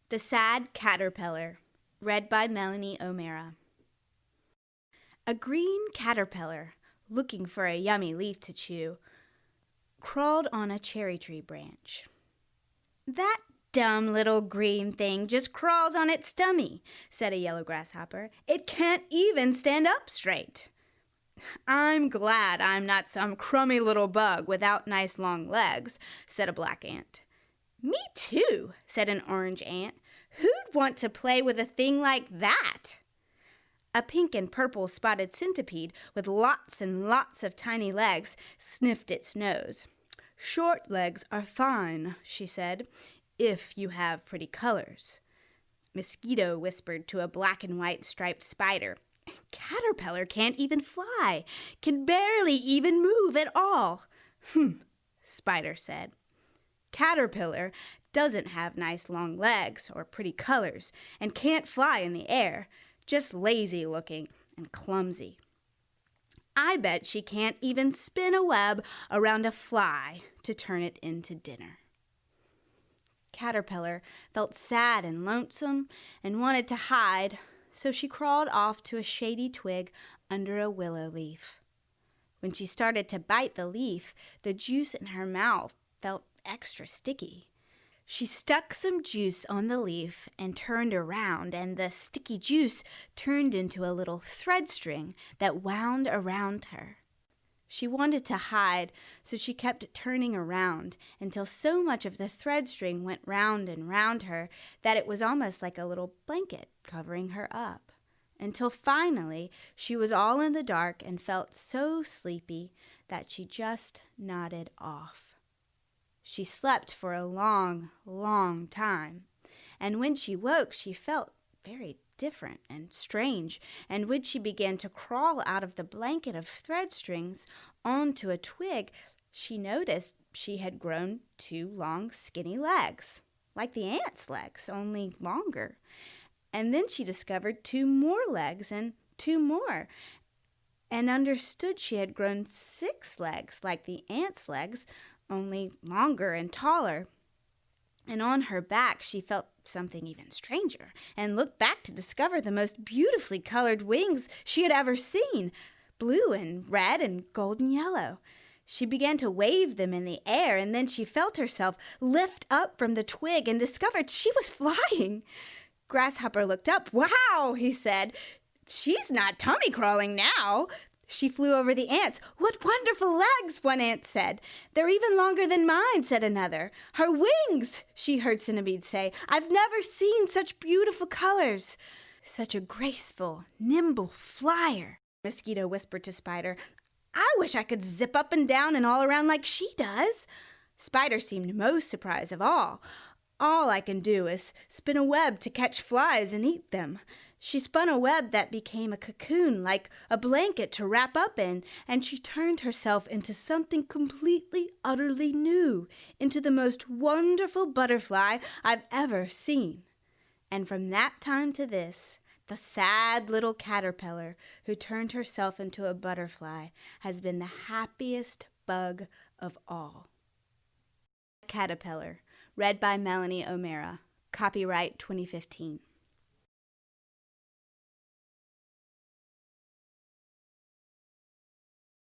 The Sad Caterpillar, read by Melanie O'Mara. A green caterpillar, looking for a yummy leaf to chew, crawled on a cherry tree branch. "That dumb little green thing just crawls on its tummy," said a yellow grasshopper. "It can't even stand up straight." "I'm glad I'm not some crummy little bug without nice long legs," said a black ant. "Me too," said an orange ant. "Who'd want to play with a thing like that?" A pink and purple spotted centipede with lots and lots of tiny legs sniffed its nose. "Short legs are fine," she said, "if you have pretty colors." Mosquito whispered to a black and white striped spider. "Caterpillar can't even fly, can barely even move at all." Spider said. "Caterpillar doesn't have nice long legs or pretty colors and can't fly in the air, just lazy looking and clumsy. I bet she can't even spin a web around a fly to turn it into dinner." Caterpillar felt sad and lonesome and wanted to hide, so she crawled off to a shady twig under a willow leaf. When she started to bite the leaf, the juice in her mouth felt extra sticky. She stuck some juice on the leaf and turned around, and the sticky juice turned into a little thread string that wound around her. She wanted to hide, so she kept turning around until so much of the thread string went round and round her that it was almost like a little blanket covering her up, until finally she was all in the dark and felt so sleepy that she just nodded off. She slept for a long, long time, and when she woke she felt very different and strange, and when she began to crawl out of the blanket of thread strings onto a twig, she noticed she had grown 2 long, skinny legs, like the ant's legs, only longer. And then she discovered 2 more legs and 2 more, and understood she had grown 6 legs, like the ant's legs, only longer and taller. And on her back she felt something even stranger, and looked back to discover the most beautifully colored wings she had ever seen, blue and red and golden yellow. She began to wave them in the air, and then she felt herself lift up from the twig and discovered she was flying. Grasshopper looked up. "Wow," he said. "She's not tummy crawling now." She flew over the ants. "What wonderful legs," one ant said. "They're even longer than mine," said another. "Her wings," she heard Centipede say. "I've never seen such beautiful colors." "Such a graceful, nimble flyer," Mosquito whispered to Spider. "I wish I could zip up and down and all around like she does." Spider seemed most surprised of all. "All I can do is spin a web to catch flies and eat them." She spun a web that became a cocoon, like a blanket to wrap up in, and she turned herself into something completely, utterly new, into the most wonderful butterfly I've ever seen. And from that time to this, the sad little caterpillar who turned herself into a butterfly has been the happiest bug of all. Caterpillar, read by Melanie O'Mara. Copyright 2015.